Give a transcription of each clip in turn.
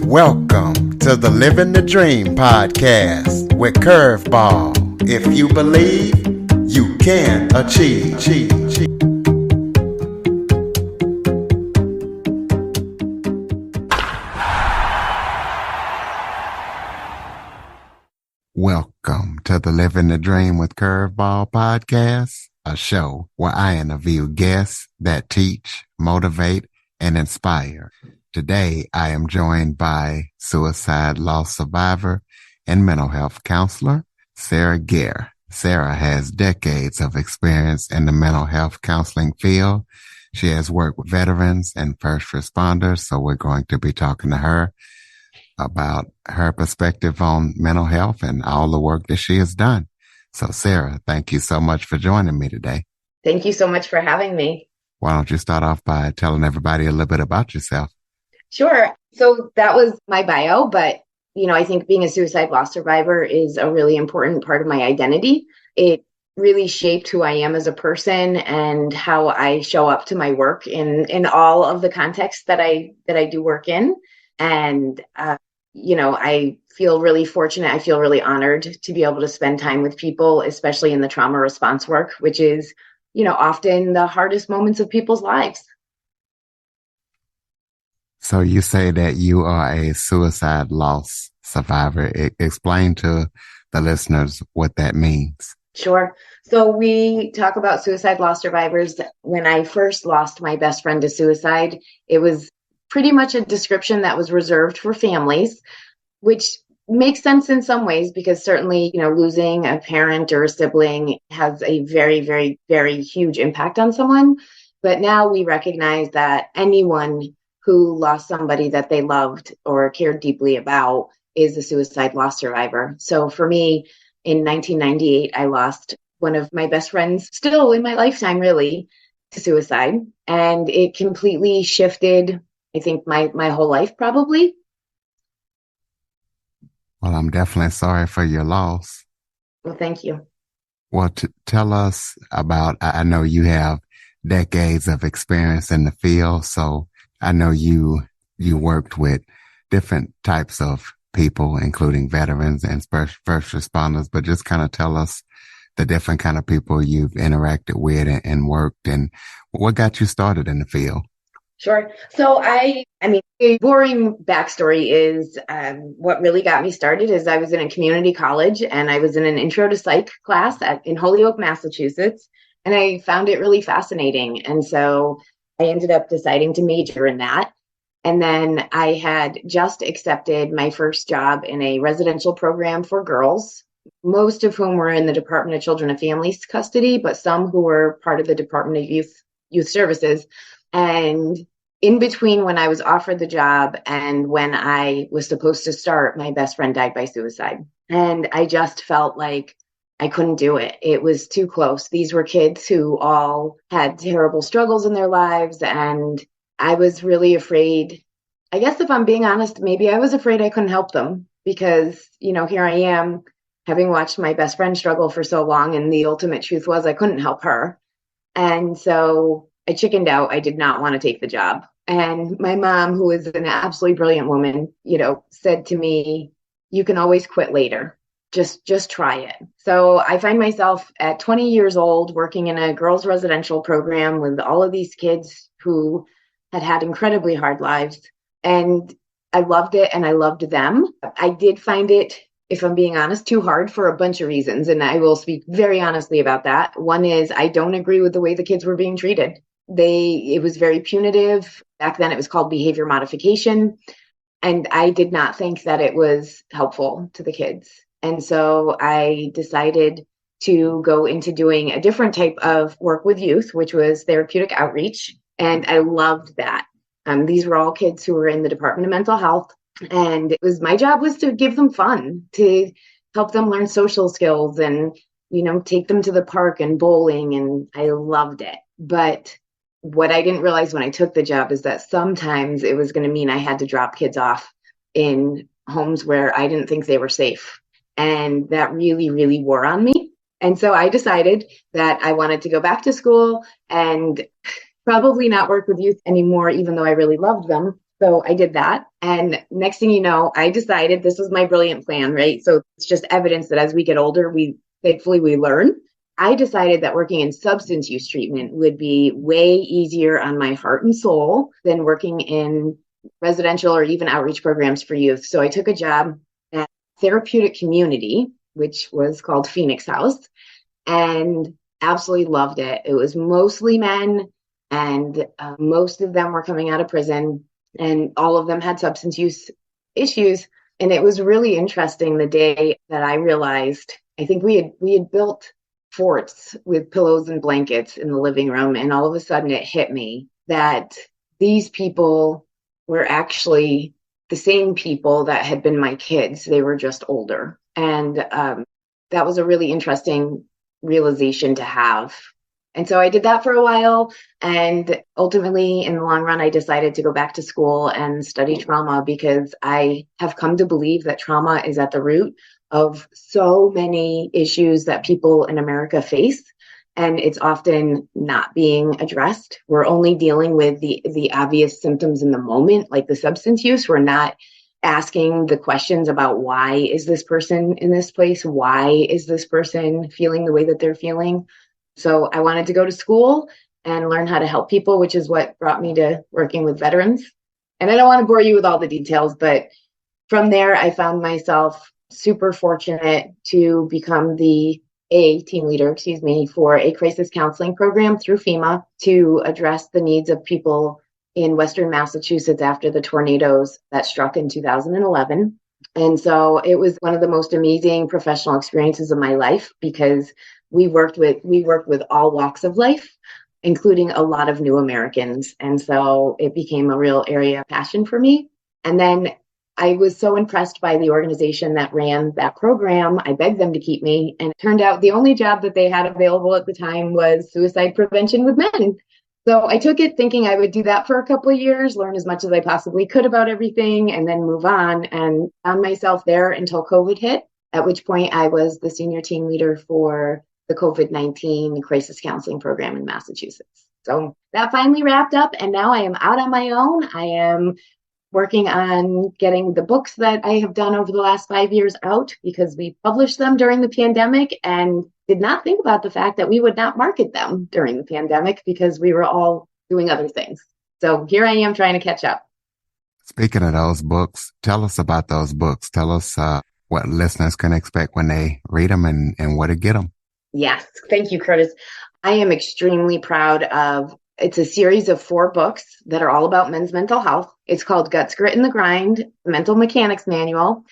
Welcome to the Living the Dream podcast with Curveball. If you believe, you can achieve. Welcome to the Living the Dream with Curveball podcast, a show where I interview guests that teach, motivate, and inspire. Today, I am joined by suicide loss survivor and mental health counselor, Sarah Gaer. Sarah has decades of experience in the mental health counseling field. She has worked with veterans and first responders, so we're going to be talking to her about her perspective on mental health and all the work that she has done. So, Sarah, thank you so much for joining me today. Thank you so much for having me. Why don't you start off by telling everybody a little bit about yourself? Sure. So that was my bio, but I think being a suicide loss survivor is a really important part of my identity. It really shaped who I am as a person and how I show up to my work in all of the contexts that I do work in. And I feel really fortunate. I feel really honored to be able to spend time with people, especially in the trauma response work, which is, often the hardest moments of people's lives. So you say that you are a suicide loss survivor. Explain to the listeners what that means. Sure. So we talk about suicide loss survivors. When I first lost my best friend to suicide, it was pretty much a description that was reserved for families, which makes sense in some ways because certainly, losing a parent or a sibling has a very, very, very huge impact on someone. But now we recognize that anyone who lost somebody that they loved or cared deeply about is a suicide loss survivor. So for me, in 1998, I lost one of my best friends, still in my lifetime, really, to suicide. And it completely shifted, I think, my whole life, probably. Well, I'm definitely sorry for your loss. Well, thank you. Well, tell us about, I know you have decades of experience in the field, so I know you worked with different types of people, including veterans and first responders, but just kind of tell us the different kind of people you've interacted with and worked, and what got you started in the field. Sure. So a boring backstory is what really got me started is I was in a community college and I was in an intro to psych class in Holyoke, Massachusetts, and I found it really fascinating. And so I ended up deciding to major in that. And then I had just accepted my first job in a residential program for girls, most of whom were in the Department of Children and Families custody, but some who were part of the Department of Youth Services. And in between when I was offered the job and when I was supposed to start, my best friend died by suicide. And I just felt like I couldn't do it. It was too close. These were kids who all had terrible struggles in their lives. And I was really afraid. I guess if I'm being honest, maybe I was afraid I couldn't help them because, here I am having watched my best friend struggle for so long. And the ultimate truth was I couldn't help her. And so I chickened out. I did not want to take the job. And my mom, who is an absolutely brilliant woman, said to me, you can always quit later. Just try it. So I find myself at 20 years old working in a girls' residential program with all of these kids who had incredibly hard lives. And I loved it and I loved them. I did find it, if I'm being honest, too hard for a bunch of reasons. And I will speak very honestly about that. One is I don't agree with the way the kids were being treated. It was very punitive. Back then it was called behavior modification. And I did not think that it was helpful to the kids. And so I decided to go into doing a different type of work with youth, which was therapeutic outreach. And I loved that. These were all kids who were in the Department of Mental Health. And my job was to give them fun, to help them learn social skills and, take them to the park and bowling. And I loved it. But what I didn't realize when I took the job is that sometimes it was going to mean I had to drop kids off in homes where I didn't think they were safe. And that really, really wore on me. And so I decided that I wanted to go back to school and probably not work with youth anymore, even though I really loved them. So I did that. And next thing you know, I decided this was my brilliant plan, right? So it's just evidence that as we get older, thankfully we learn. I decided that working in substance use treatment would be way easier on my heart and soul than working in residential or even outreach programs for youth. So I took a job at Therapeutic Community, which was called Phoenix House, and absolutely loved it. It was mostly men, and most of them were coming out of prison, and all of them had substance use issues. And it was really interesting the day that I realized, I think we had built forts with pillows and blankets in the living room, and all of a sudden it hit me that these people were actually the same people that had been my kids. They were just older. And that was a really interesting realization to have. And so I did that for a while. And ultimately, in the long run, I decided to go back to school and study trauma because I have come to believe that trauma is at the root of so many issues that people in America face. And it's often not being addressed. We're only dealing with the obvious symptoms in the moment, like the substance use. We're not asking the questions about why is this person in this place? Why is this person feeling the way that they're feeling? So I wanted to go to school and learn how to help people, which is what brought me to working with veterans. And I don't want to bore you with all the details, but from there, I found myself super fortunate to become the team leader, for a crisis counseling program through FEMA to address the needs of people in Western Massachusetts after the tornadoes that struck in 2011. And so it was one of the most amazing professional experiences of my life because we worked with all walks of life, including a lot of new Americans. And so it became a real area of passion for me. And then I was so impressed by the organization that ran that program. I begged them to keep me. And it turned out the only job that they had available at the time was suicide prevention with men. So I took it thinking I would do that for a couple of years, learn as much as I possibly could about everything, and then move on, and found myself there until COVID hit, at which point I was the senior team leader for the COVID-19 crisis counseling program in Massachusetts. So that finally wrapped up, and now I am out on my own. I am working on getting the books that I have done over the last 5 years out because we published them during the pandemic and did not think about the fact that we would not market them during the pandemic because we were all doing other things. So here I am trying to catch up. Speaking of those books, tell us about those books. Tell us what listeners can expect when they read them and where to get them. Yes. Thank you, Curtis. I am extremely proud of it's a series of 4 books that are all about men's mental health. It's called Guts, Grit, and the Grind, the Mental Mechanics Manual.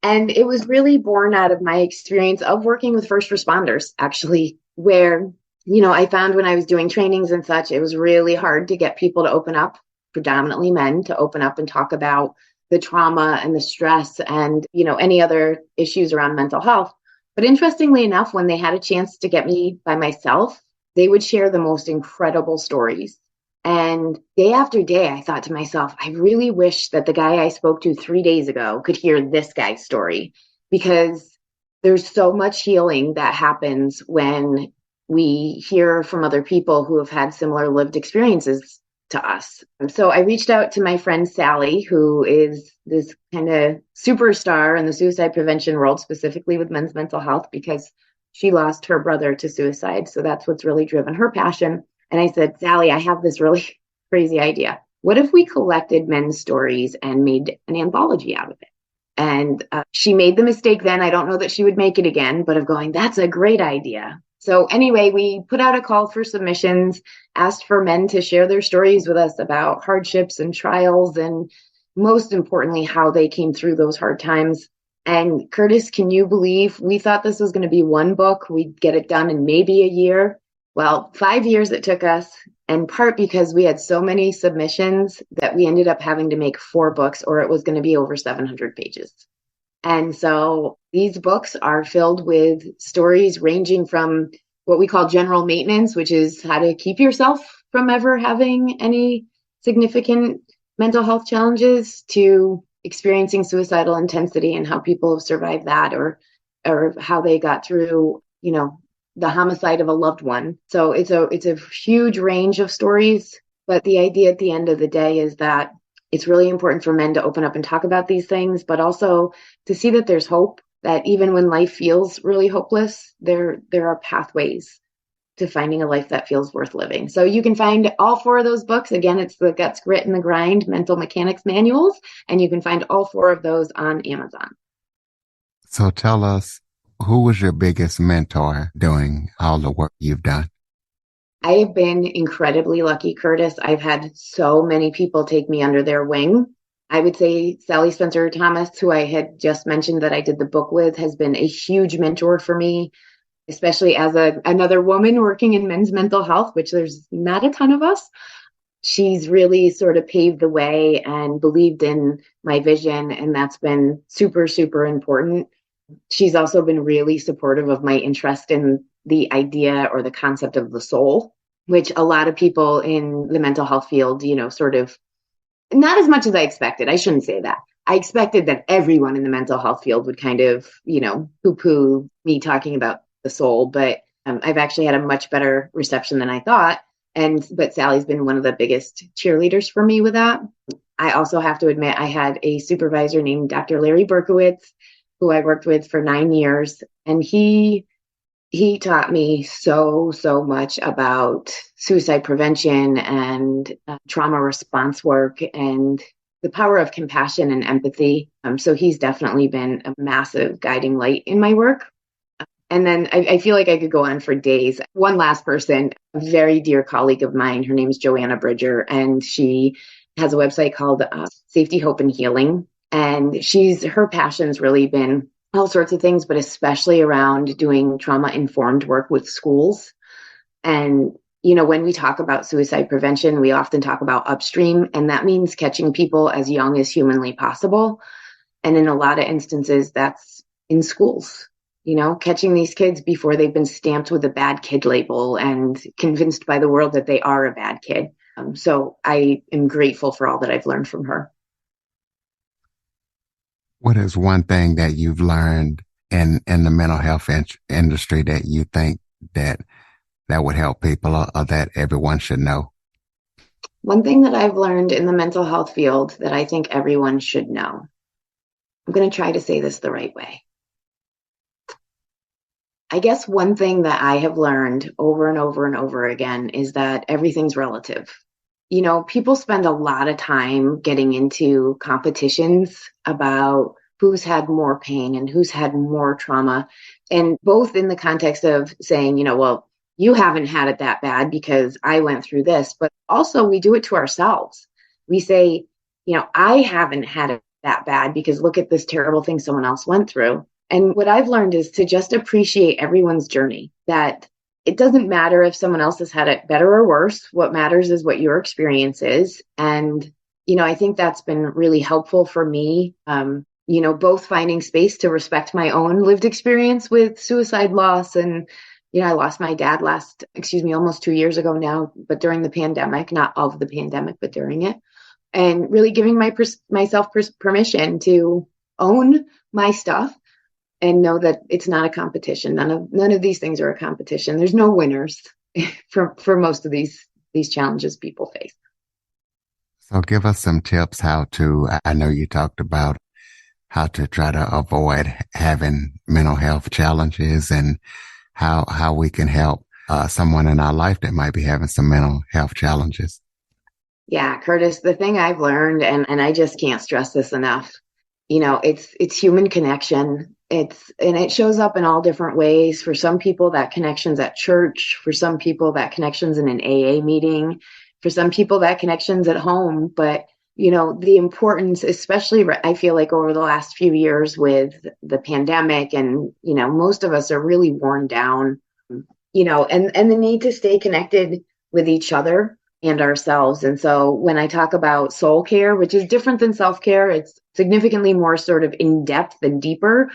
And it was really born out of my experience of working with first responders, actually, where, I found when I was doing trainings and such, it was really hard to get people to open up, predominantly men, to open up and talk about the trauma and the stress and, any other issues around mental health. But interestingly enough, when they had a chance to get me by myself, they would share the most incredible stories. And day after day, I thought to myself, I really wish that the guy I spoke to 3 days ago could hear this guy's story, because there's so much healing that happens when we hear from other people who have had similar lived experiences to us. And so I reached out to my friend Sally, who is this kind of superstar in the suicide prevention world, specifically with men's mental health, because she lost her brother to suicide. So that's what's really driven her passion. And I said, Sally, I have this really crazy idea. What if we collected men's stories and made an anthology out of it? And she made the mistake then. I don't know that she would make it again, but of going, that's a great idea. So anyway, we put out a call for submissions, asked for men to share their stories with us about hardships and trials, and most importantly, how they came through those hard times. And Curtis, can you believe we thought this was going to be one book? We'd get it done in maybe a year. Well, 5 years it took us, in part because we had so many submissions that we ended up having to make 4 books, or it was going to be over 700 pages. And so these books are filled with stories ranging from what we call general maintenance, which is how to keep yourself from ever having any significant mental health challenges, to experiencing suicidal intensity and how people have survived that, or how they got through, the homicide of a loved one. So it's a huge range of stories. But the idea at the end of the day is that It's really important for men to open up and talk about these things, but also to see that there's hope, that even when life feels really hopeless, there are pathways to finding a life that feels worth living. So you can find all four of those books. Again, it's the Guts, Grit, and the Grind Mental Mechanics Manuals, and you can find all four of those on Amazon. So tell us, who was your biggest mentor doing all the work you've done? I have been incredibly lucky, Curtis. I've had so many people take me under their wing. I would say Sally Spencer Thomas, who I had just mentioned that I did the book with, has been a huge mentor for me, especially as another woman working in men's mental health, which there's not a ton of us. She's really sort of paved the way and believed in my vision, and that's been super, super important. She's also been really supportive of my interest in the idea or the concept of the soul, which a lot of people in the mental health field, sort of not as much as I expected. I shouldn't say that. I expected that everyone in the mental health field would kind of, poo poo me talking about the soul, but I've actually had a much better reception than I thought. But Sally's been one of the biggest cheerleaders for me with that. I also have to admit, I had a supervisor named Dr. Larry Berkowitz, who I worked with for 9 years, and he taught me so much about suicide prevention and trauma response work and the power of compassion and empathy. So he's definitely been a massive guiding light in my work. And then I feel like I could go on for days. One last person, a very dear colleague of mine, her name's Joanna Bridger, and she has a website called Safety, Hope, and Healing. And her passion's really been all sorts of things, but especially around doing trauma-informed work with schools. And, when we talk about suicide prevention, we often talk about upstream, and that means catching people as young as humanly possible. And in a lot of instances, that's in schools, catching these kids before they've been stamped with a bad kid label and convinced by the world that they are a bad kid. So I am grateful for all that I've learned from her. What is one thing that you've learned in the mental health industry that you think that would help people, or that everyone should know? One thing that I've learned in the mental health field that I think everyone should know. I'm going to try to say this the right way. I guess one thing that I have learned over and over and over again is that everything's relative. People spend a lot of time getting into competitions about who's had more pain and who's had more trauma. And both in the context of saying, well, you haven't had it that bad because I went through this, but also we do it to ourselves. We say, I haven't had it that bad because look at this terrible thing someone else went through. And what I've learned is to just appreciate everyone's journey, that it doesn't matter if someone else has had it better or worse. What matters is what your experience is. And, I think that's been really helpful for me, both finding space to respect my own lived experience with suicide loss. And, I lost my dad almost 2 years ago now, but during the pandemic, not of the pandemic, but during it. And really giving myself permission to own my stuff and know that it's not a competition. None of these things are a competition. There's no winners for most of these challenges people face. So give us some tips I know you talked about how to try to avoid having mental health challenges, and how we can help someone in our life that might be having some mental health challenges. Yeah, Curtis, the thing I've learned, and I just can't stress this enough, it's human connection. It shows up in all different ways. For some people, that connection's at church. For some people, that connection's in an AA meeting. For some people, that connection's at home. But, the importance, especially I feel like over the last few years with the pandemic, and, most of us are really worn down, and the need to stay connected with each other and ourselves. And so when I talk about soul care, which is different than self-care, it's significantly more sort of in depth and deeper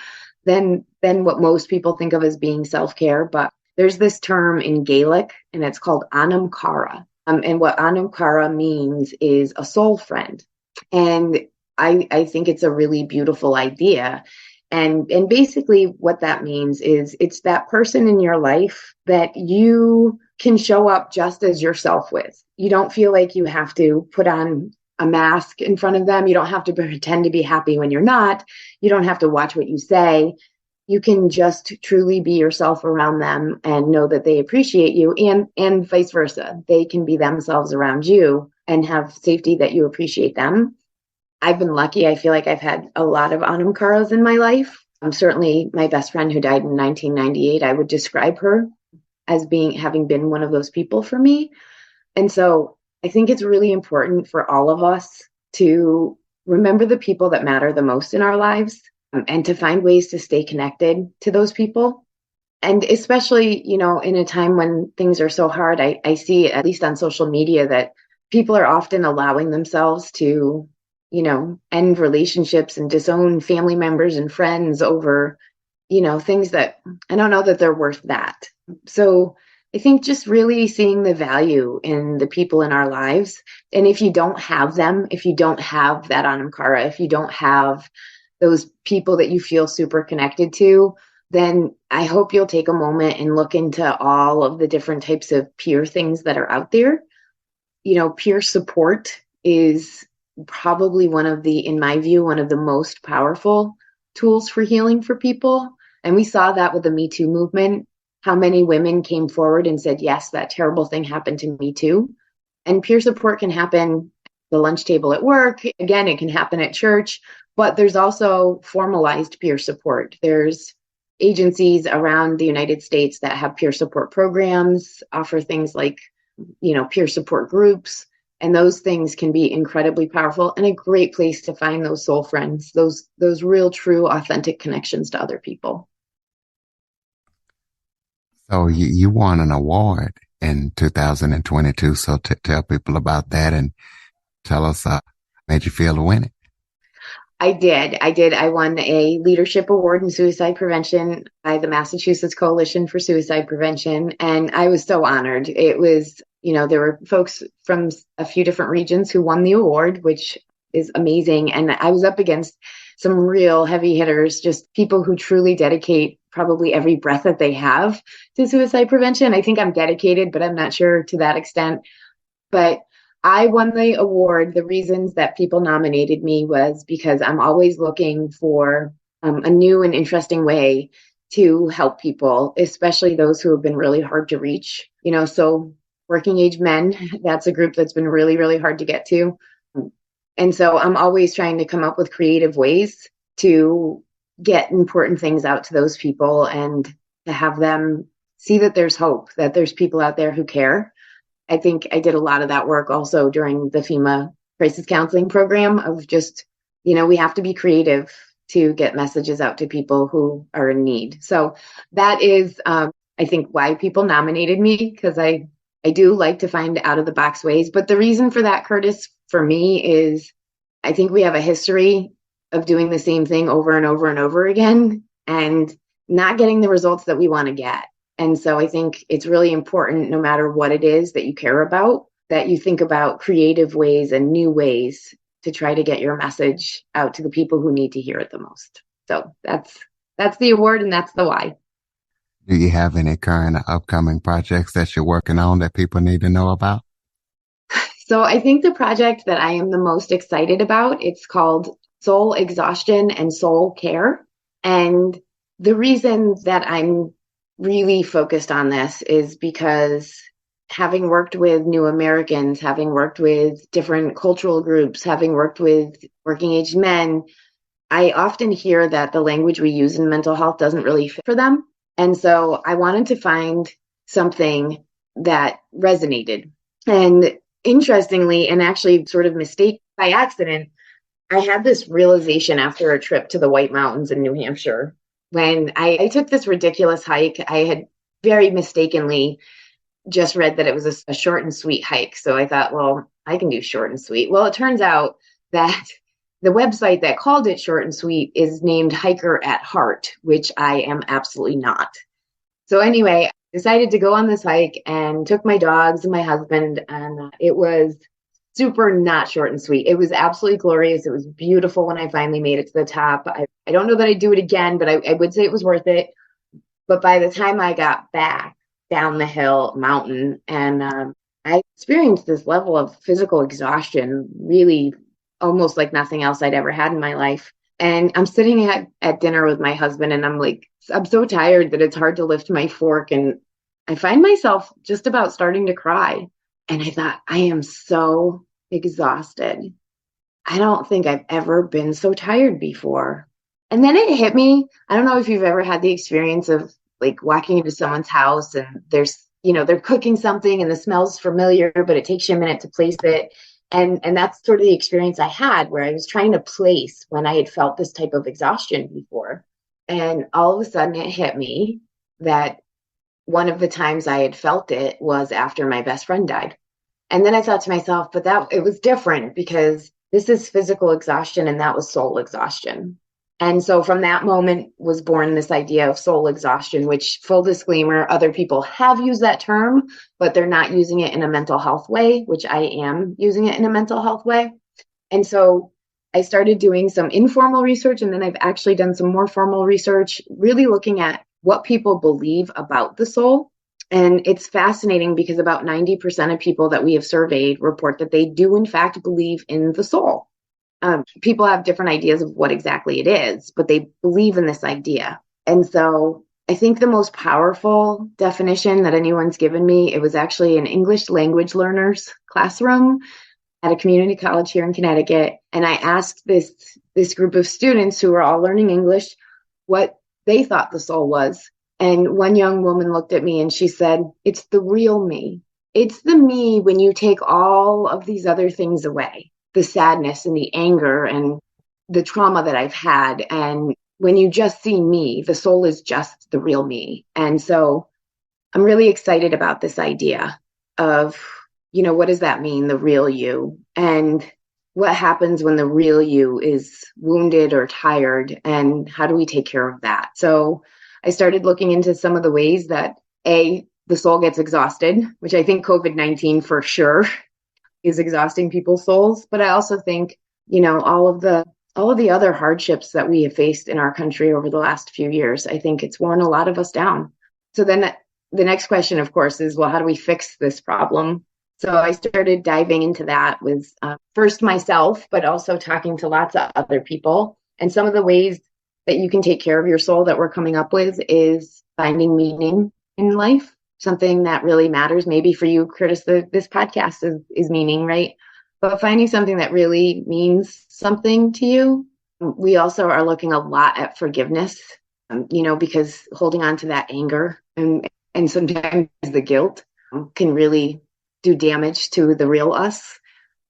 than what most people think of as being self-care. But there's this term in Gaelic, and it's called Anam Cara. And what Anam Cara means is a soul friend. And I think it's a really beautiful idea. And basically what that means is it's that person in your life that you can show up just as yourself with. You don't feel like you have to put on a mask in front of them. You don't have to pretend to be happy when you're not. You don't have to watch what you say. You can just truly be yourself around them and know that they appreciate you, and vice versa. They can be themselves around you and have safety that you appreciate them. I've been lucky. I feel like I've had a lot of Anam Karas in my life. Certainly my best friend who died in 1998, I would describe her as having been one of those people for me. And so I think it's really important for all of us to remember the people that matter the most in our lives, and to find ways to stay connected to those people. And especially, in a time when things are so hard, I see, at least on social media, that people are often allowing themselves to, end relationships and disown family members and friends over, things that I don't know that they're worth that. So I think just really seeing the value in the people in our lives. And if you don't have them, if you don't have that Anam Cara, if you don't have those people that you feel super connected to, then I hope you'll take a moment and look into all of the different types of peer things that are out there. Peer support is probably in my view, one of the most powerful tools for healing for people. And we saw that with the Me Too movement, how many women came forward and said, yes, that terrible thing happened to me too. And peer support can happen at the lunch table at work. Again, it can happen at church, but there's also formalized peer support. There's agencies around the United States that have peer support programs, offer things like, peer support groups. And those things can be incredibly powerful and a great place to find those soul friends, those real, true, authentic connections to other people. So you won an award in 2022. So tell people about that and tell us made you feel to win it. I did. I won a leadership award in suicide prevention by the Massachusetts Coalition for Suicide Prevention. And I was so honored. It was, there were folks from a few different regions who won the award, which is amazing. And I was up against some real heavy hitters, just people who truly dedicate probably every breath that they have to suicide prevention. I think I'm dedicated, but I'm not sure to that extent. But I won the award. The reasons that people nominated me was because I'm always looking for a new and interesting way to help people, especially those who have been really hard to reach. So working age men, that's a group that's been really, really hard to get to. And so I'm always trying to come up with creative ways to get important things out to those people and to have them see that there's hope, that there's people out there who care. I think I did a lot of that work also during the FEMA crisis counseling program of just, we have to be creative to get messages out to people who are in need. So that is, I think, why people nominated me, because I do like to find out of the box ways. But the reason for that, Curtis, for me is I think we have a history of doing the same thing over and over and over again and not getting the results that we want to get. And so I think it's really important, no matter what it is that you care about, that you think about creative ways and new ways to try to get your message out to the people who need to hear it the most. So that's the award, and that's the why. Do you have any current or upcoming projects that you're working on that people need to know about? So I think the project that I am the most excited about, it's called Soul Exhaustion and Soul Care. And the reason that I'm really focused on this is because having worked with New Americans, having worked with different cultural groups, having worked with working age men, I often hear that the language we use in mental health doesn't really fit for them. And so I wanted to find something that resonated. And interestingly, and actually sort of by accident, I had this realization after a trip to the White Mountains in New Hampshire. When I took this ridiculous hike, I had very mistakenly just read that it was a short and sweet hike. So I thought, well, I can do short and sweet. Well, it turns out that the website that called it short and sweet is named Hiker at Heart, which I am absolutely not. So anyway, I decided to go on this hike and took my dogs and my husband, and it was super not short and sweet. It was absolutely glorious. It was beautiful when I finally made it to the top. I don't know that I'd do it again, but I would say it was worth it. But by the time I got back down the mountain, and I experienced this level of physical exhaustion, really almost like nothing else I'd ever had in my life. And I'm sitting at dinner with my husband, and I'm like, I'm so tired that it's hard to lift my fork. And I find myself just about starting to cry. And I thought, I am so exhausted. I don't think I've ever been so tired before. And then it hit me. I don't know if you've ever had the experience of like walking into someone's house and they're cooking something and the smell's familiar, but it takes you a minute to place it. And that's sort of the experience I had where I was trying to place when I had felt this type of exhaustion before. And all of a sudden it hit me that one of the times I had felt it was after my best friend died. And then I thought to myself, but that it was different because this is physical exhaustion and that was soul exhaustion. And so from that moment was born this idea of soul exhaustion, which, full disclaimer, other people have used that term, but they're not using it in a mental health way, which I am using it in a mental health way. And so I started doing some informal research, and then I've actually done some more formal research, really looking at what people believe about the soul. And it's fascinating because about 90% of people that we have surveyed report that they do, in fact, believe in the soul. People have different ideas of what exactly it is, but they believe in this idea. And so I think the most powerful definition that anyone's given me, it was actually an English language learners classroom at a community college here in Connecticut. And I asked this group of students who were all learning English what they thought the soul was. And one young woman looked at me and she said, "It's the real me. It's the me when you take all of these other things away, the sadness and the anger and the trauma that I've had. And when you just see me, the soul is just the real me." And so I'm really excited about this idea of, what does that mean, the real you? And what happens when the real you is wounded or tired? And how do we take care of that? So I started looking into some of the ways that the soul gets exhausted, which I think COVID-19 for sure is exhausting people's souls. But I also think, all of the other hardships that we have faced in our country over the last few years, I think it's worn a lot of us down. So then the next question, of course, is, well, how do we fix this problem? So I started diving into that with first myself, but also talking to lots of other people. And some of the ways that you can take care of your soul that we're coming up with is finding meaning in life, something that really matters. Maybe for you, Curtis, this podcast is meaning, right? But finding something that really means something to you. We also are looking a lot at forgiveness, because holding on to that anger and sometimes the guilt can really do damage to the real us.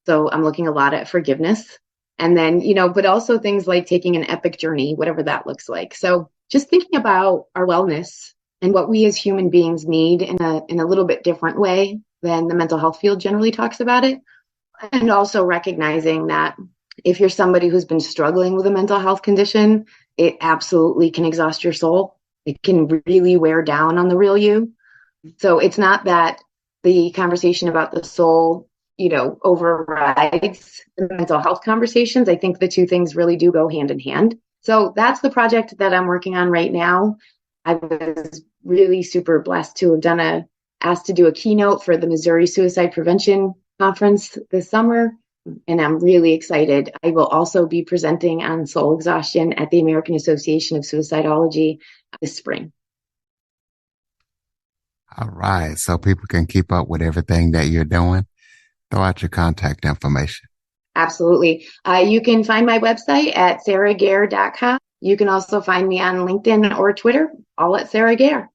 So I'm looking a lot at forgiveness. And then, but also things like taking an epic journey, whatever that looks like. So just thinking about our wellness and what we as human beings need in a little bit different way than the mental health field generally talks about it. And also recognizing that if you're somebody who's been struggling with a mental health condition, it absolutely can exhaust your soul. It can really wear down on the real you. So it's not that the conversation about the soul, overrides the mental health conversations. I think the two things really do go hand in hand. So that's the project that I'm working on right now. I was really super blessed to have asked to do a keynote for the Missouri Suicide Prevention Conference this summer, and I'm really excited. I will also be presenting on soul exhaustion at the American Association of Suicidology this spring. All right. So people can keep up with everything that you're doing. Throw out your contact information. Absolutely. You can find my website at sarahgaer.com. You can also find me on LinkedIn or Twitter, all at Sarah Gaer.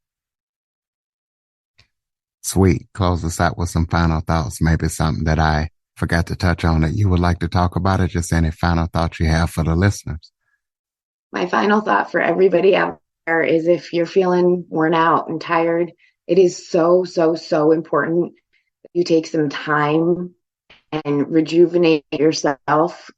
Sweet. Close us out with some final thoughts. Maybe something that I forgot to touch on that you would like to talk about, or just any final thoughts you have for the listeners. My final thought for everybody out there is, if you're feeling worn out and tired, it is so, so, so important that you take some time and rejuvenate yourself.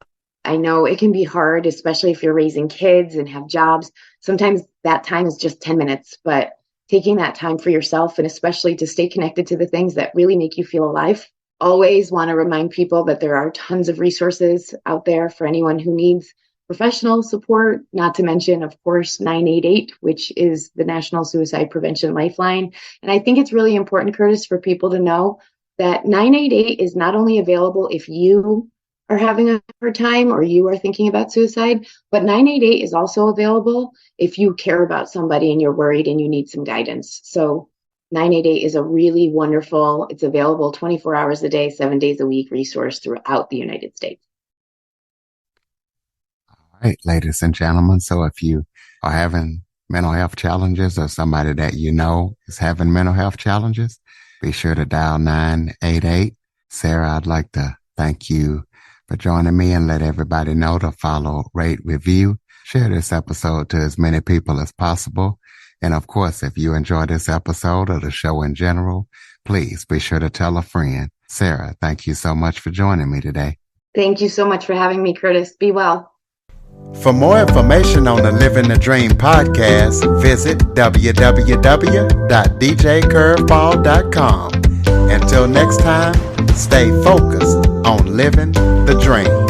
I know it can be hard, especially if you're raising kids and have jobs. Sometimes that time is just 10 minutes, but taking that time for yourself, and especially to stay connected to the things that really make you feel alive. Always want to remind people that there are tons of resources out there for anyone who needs professional support, not to mention, of course, 988, which is the National Suicide Prevention Lifeline. And I think it's really important, Curtis, for people to know that 988 is not only available if you are having a hard time or you are thinking about suicide, but 988 is also available if you care about somebody and you're worried and you need some guidance. So 988 is a really wonderful, it's available 24 hours a day, 7 days a week resource throughout the United States. All right, ladies and gentlemen. So if you are having mental health challenges or somebody that you know is having mental health challenges, be sure to dial 988. Sarah, I'd like to thank you for joining me and let everybody know to follow, rate, review, share this episode to as many people as possible. And of course, if you enjoy this episode or the show in general, please be sure to tell a friend. Sarah, thank you so much for joining me today. Thank you so much for having me, Curtis. Be well. For more information on the Living the Dream podcast, visit www.djcurveball.com. Until next time, stay focused on living the dream.